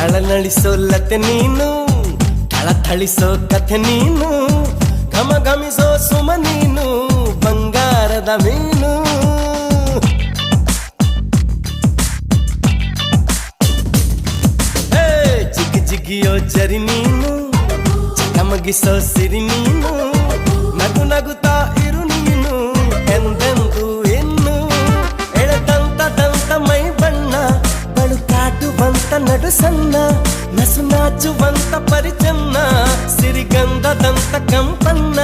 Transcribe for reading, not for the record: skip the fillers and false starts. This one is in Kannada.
ಥಳನಳಿಸೋ ಲತೆ ನೀನು, ಥಳಥಳಿಸೋ ಕಥೆ ನೀನು, ಘಮ ಘಮಿಸೋ ಸುಮ ನೀನು, ಬಂಗಾರದ ಮೀನು. ಜಿಗಿ ಜಿಗಿಯೋ ಜರಿ ನೀನು, ಚಕಮಗಿಸೋ ಸಿರಿ ನೀನು, ನಗು ನಗುತ್ತಾ ಇರು ನೀನು ಎಂದೆಂದು ಇನ್ನು. ಎಳೆದಂತ ದಂತ ಮೈ ಬಣ್ಣ, ಬಳುಕಾಟುವಂತ ನಡು ಸಣ್ಣ, ನಸು ನಾಚುವಂತ ಪರಿಚನ್ನ, ಸಿರಿಗಂಧದಂತ ಕಂಪನ್ನ.